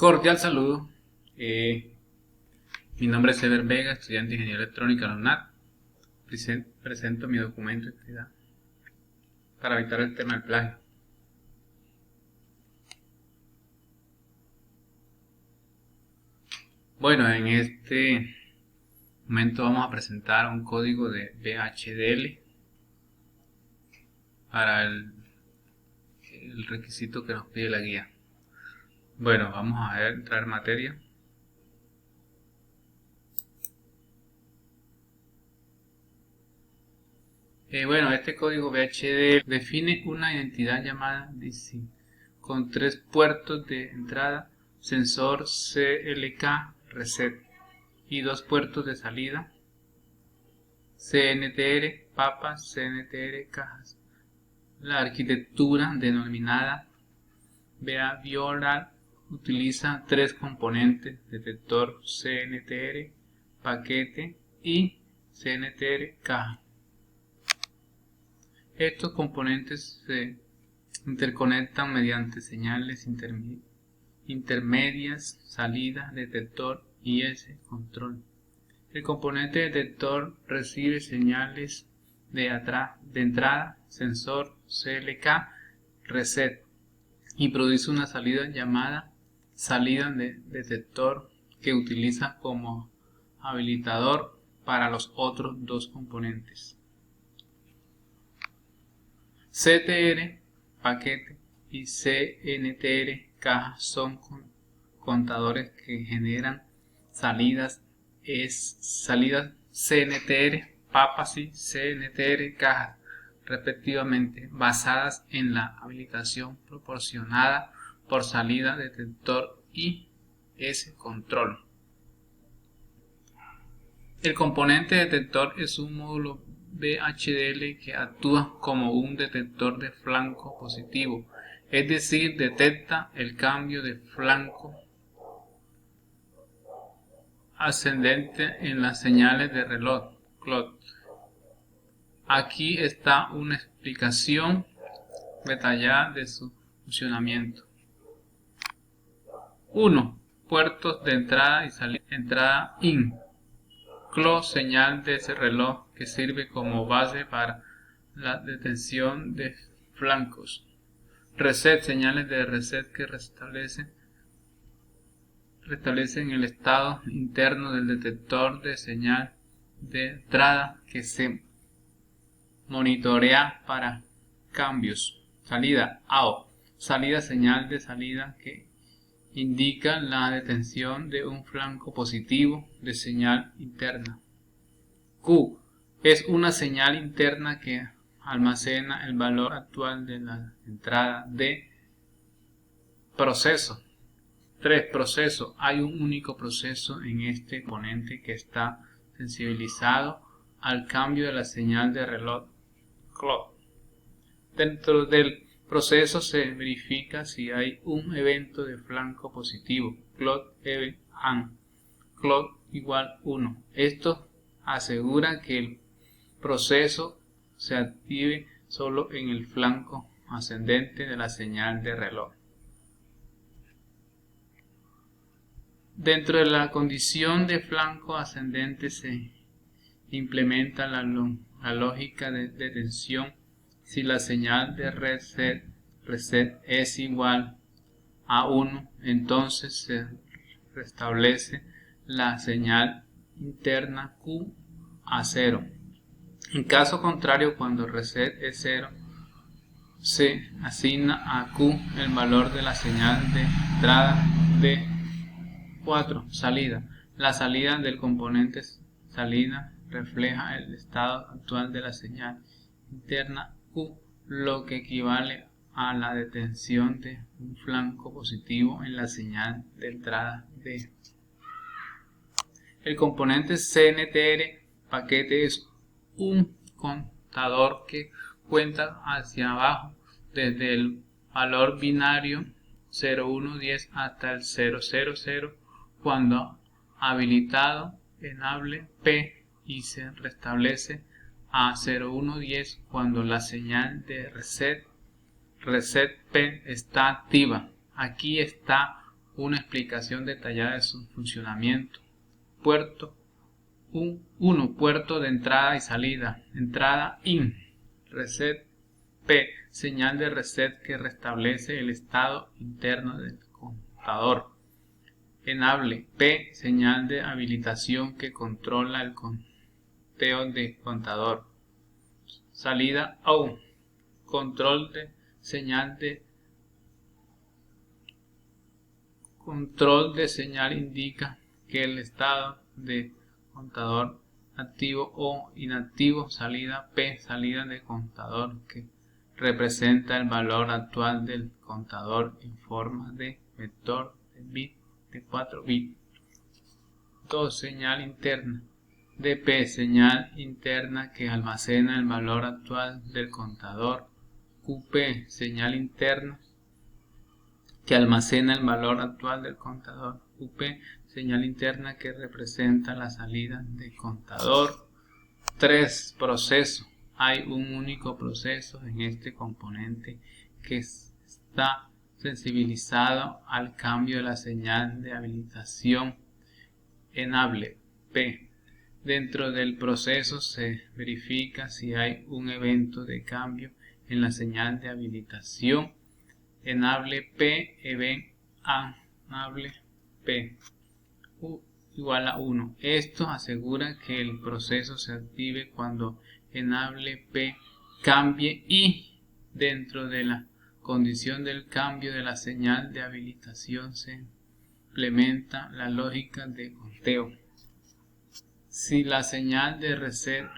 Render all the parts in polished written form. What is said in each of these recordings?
Cordial saludo. Mi nombre es Eder Vega, estudiante de Ingeniería Electrónica en la UNAD. Presento mi documento de actividad para evitar el tema del plagio. Bueno, en este momento vamos a presentar un código de VHDL para el requisito que nos pide la guía. Bueno, vamos a entrar en materia. Bueno, este código VHDL define una identidad llamada DC con 3 puertos de entrada, sensor CLK reset y 2 puertos de salida, CNTR, papas, CNTR, cajas. La arquitectura denominada behavioral utiliza 3 componentes: detector CNTR, paquete y CNTR, caja. Estos componentes se interconectan mediante señales intermedias, salida, detector y S, control. El componente detector recibe señales de entrada, sensor CLK, reset, y produce una salida llamada salida de detector que utiliza como habilitador para los otros 2 componentes. CTR, paquete, y CNTR, caja, son contadores que generan salidas CNTR, papas y CNTR, cajas, respectivamente, basadas en la habilitación proporcionada por salida, detector y S, control. El componente detector es un módulo VHDL que actúa como un detector de flanco positivo, es decir, detecta el cambio de flanco ascendente en las señales de reloj clock. Aquí está una explicación detallada de su funcionamiento. 1. Puertos de entrada y salida. Entrada IN. Clock, señal de ese reloj que sirve como base para la detección de flancos. Reset, señales de reset que restablecen el estado interno del detector de señal de entrada que se monitorea para cambios. Salida AO, salida, señal de salida que indica la detención de un flanco positivo de señal interna. Q es una señal interna que almacena el valor actual de la entrada de proceso. 3. Proceso. Hay un único proceso en este componente que está sensibilizado al cambio de la señal de reloj clock. Dentro del proceso se verifica si hay un evento de flanco positivo, clock event and clock igual 1. Esto asegura que el proceso se active solo en el flanco ascendente de la señal de reloj. Dentro de la condición de flanco ascendente se implementa la lógica de detención si la señal de reset es igual a 1, entonces se restablece la señal interna Q a 0. En caso contrario, cuando reset es 0, se asigna a Q el valor de la señal de entrada de 4. Salida. La salida del componente salida refleja el estado actual de la señal interna Q, lo que equivale a la detención de un flanco positivo en la señal de entrada D. El componente CNTR paquete es un contador que cuenta hacia abajo desde el valor binario 0110 hasta el 000 cuando habilitado enable P y se restablece a 0110 cuando la señal de reset P está activa. Aquí está una explicación detallada de su funcionamiento. Puerto 1. Puerto de entrada y salida. Entrada IN. Reset P. Señal de reset que restablece el estado interno del contador. Enable P. Señal de habilitación que controla el conteo de contador. Salida ON. Control de señal indica que el estado de contador activo o inactivo. Salida P. Salida de contador que representa el valor actual del contador en forma de vector de bit de 4 bits. 2. Señal interna. DP. Señal interna que almacena el valor actual del contador. QP. Señal interna que almacena el valor actual del contador. UP. Señal interna que representa la salida del contador. 3. Proceso. Hay un único proceso en este componente que está sensibilizado al cambio de la señal de habilitación. Enable P. Dentro del proceso se verifica si hay un evento de cambio en la señal de habilitación. Enable P. Enable P igual a 1. Esto asegura que el proceso se active cuando enable P cambie y dentro de la condición del cambio de la señal de habilitación se implementa la lógica de conteo. Si la señal de reset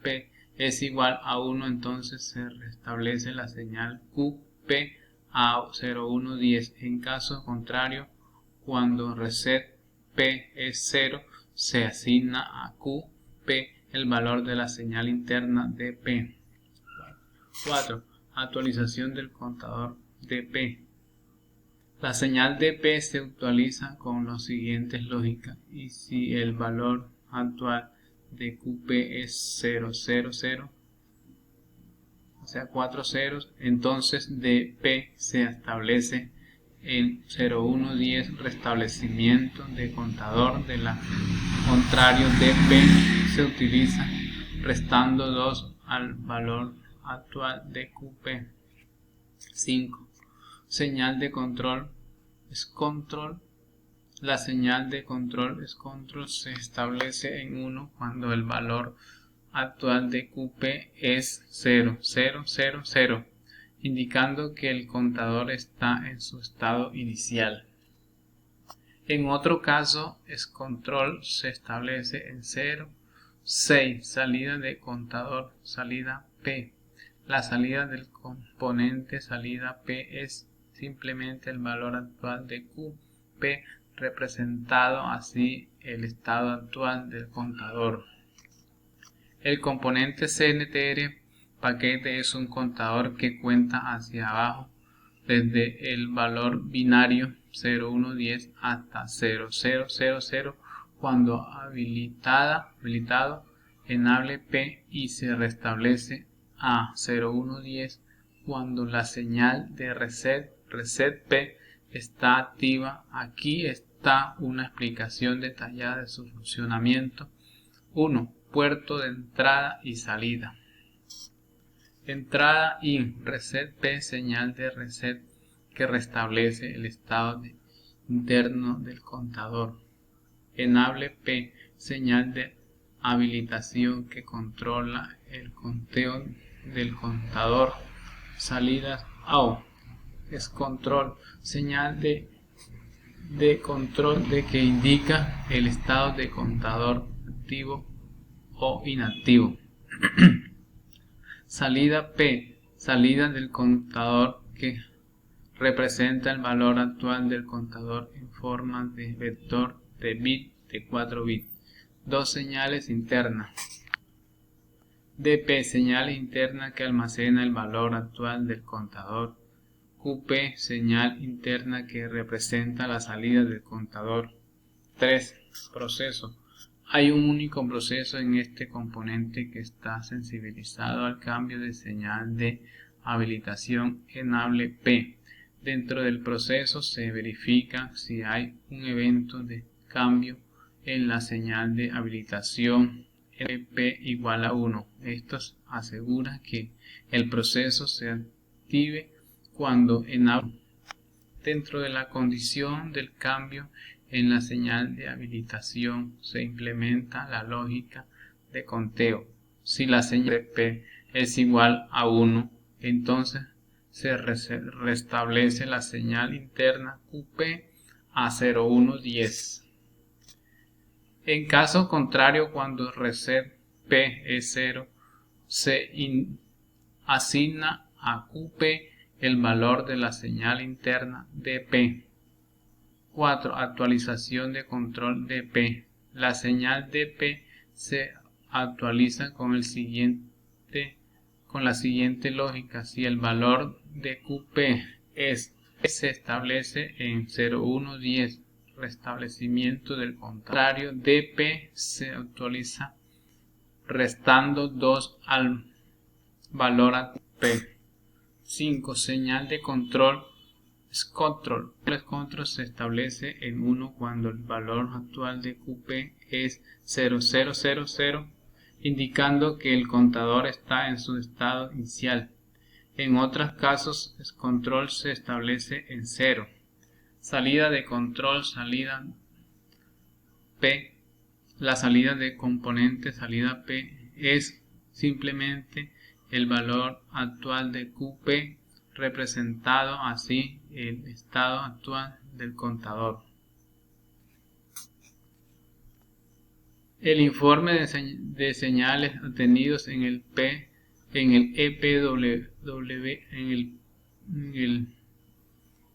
P es igual a 1, entonces se restablece la señal QP a 0110. En caso contrario, cuando reset P es 0, se asigna a QP el valor de la señal interna de P. 4. Actualización del contador de P. La señal de P se actualiza con las siguientes lógicas y si el valor actual de QP es 000, o sea 4 ceros, entonces de P se establece el 0110 restablecimiento de contador. De la contrario, de P se utiliza restando 2 al valor actual de QP. 5. Señal de control es control. La señal de control es control se establece en 1 cuando el valor actual de QP es 0, indicando que el contador está en su estado inicial. En otro caso, es control se establece en 0, 6. Salida de contador, salida P. La salida del componente salida P es simplemente el valor actual de QP, representado así el estado actual del contador. El componente CNTR paquete es un contador que cuenta hacia abajo desde el valor binario 0110 hasta 0000 cuando habilitado enable P y se restablece a 0110 cuando la señal de reset P está activa. Aquí está una explicación detallada de su funcionamiento. 1. Puerto de entrada y salida. Entrada IN. Reset P. Señal de reset que restablece el estado interno del contador. Enable P. Señal de habilitación que controla el conteo del contador. Salida AO. Es control. Señal de control de que indica el estado de contador activo o inactivo. Salida P. Salida del contador que representa el valor actual del contador en forma de vector de bit de 4 bits. 2 señales internas. DP. Señal interna que almacena el valor actual del contador. QP. Señal interna que representa la salida del contador. 3. Proceso. Hay un único proceso en este componente que está sensibilizado al cambio de señal de habilitación. Enable P. Dentro del proceso se verifica si hay un evento de cambio en la señal de habilitación P igual a 1. Esto asegura que el proceso se active cuando en dentro de la condición del cambio en la señal de habilitación se implementa la lógica de conteo. Si la señal de P es igual a 1, entonces se restablece la señal interna QP a 0110. En caso contrario, cuando reset P es 0, se asigna a QP el valor de la señal interna de P. 4. Actualización de control de P. La señal de P se actualiza con la siguiente lógica. Si el valor de QP se establece en 0110, restablecimiento del contrario de P se actualiza restando 2 al valor a P. 5. Señal de control control. El control se establece en 1 cuando el valor actual de QP es 0000, indicando que el contador está en su estado inicial. En otros casos, el control se establece en 0. Salida de control, salida P. La salida de componente, salida P, es simplemente el valor actual de QP, representado así el estado actual del contador. El informe de señales obtenidos en el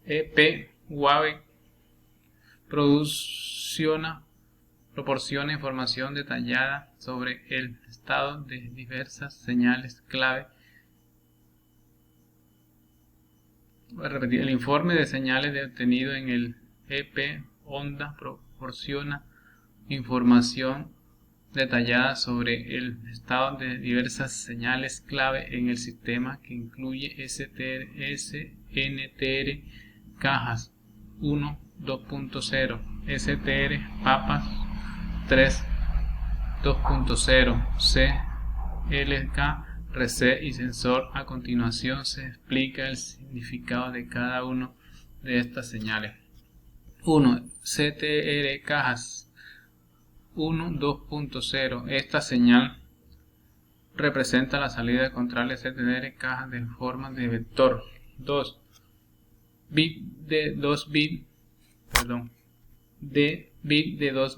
EP-WAVE proporciona información detallada sobre el estado de diversas señales clave. Voy a repetir. El informe de señales obtenido en el EP-ONDA proporciona información detallada sobre el estado de diversas señales clave en el sistema, que incluye SNTR cajas 1, 2.0, STR papas 3, 2.0, CLK reset y sensor. A continuación se explica el significado de cada una de estas señales. 1. CTR cajas 1, 2.0. Esta señal representa la salida de control de CTR cajas de forma de vector. 2. Bit de 2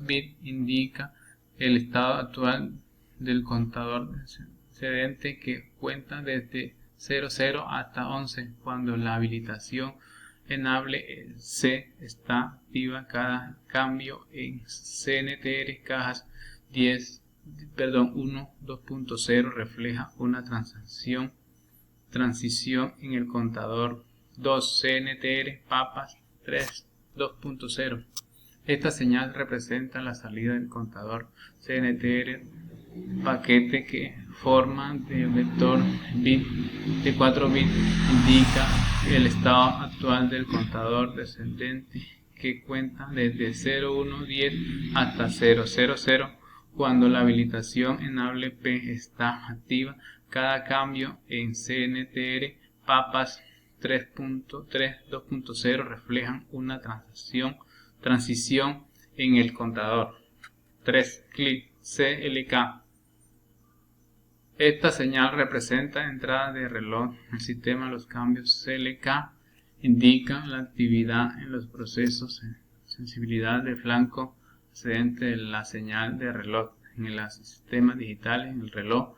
bits indica el estado actual del contador descendente, que cuenta desde 00 hasta 11. Cuando la habilitación enable C está activa, cada cambio en CNTR cajas 1, 2.0 refleja una transición en el contador. 2. CNTR papas 3, 2.0. Esta señal representa la salida del contador CNTR paquete que forma de vector bit de 4 bits, indica el estado actual del contador descendente, que cuenta desde 0110 hasta 000. Cuando la habilitación enable P está activa, cada cambio en CNTR papas 2.0 reflejan una transición en el contador. 3. Clic CLK. Esta señal representa entrada de reloj en el sistema. Los cambios CLK indican la actividad en los procesos de sensibilidad de flanco ascendente de la señal de reloj. En los sistemas digitales, el reloj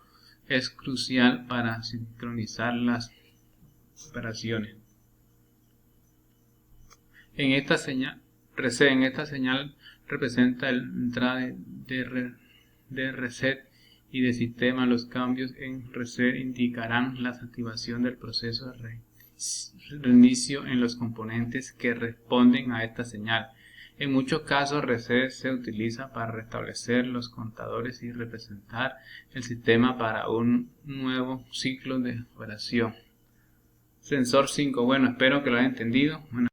es crucial para sincronizar las operaciones. En esta señal representa la entrada de reset y de sistema. Los cambios en reset indicarán la activación del proceso de reinicio en los componentes que responden a esta señal. En muchos casos, reset se utiliza para restablecer los contadores y representar el sistema para un nuevo ciclo de operación. Sensor 5. Bueno, espero que lo hayan entendido. Bueno,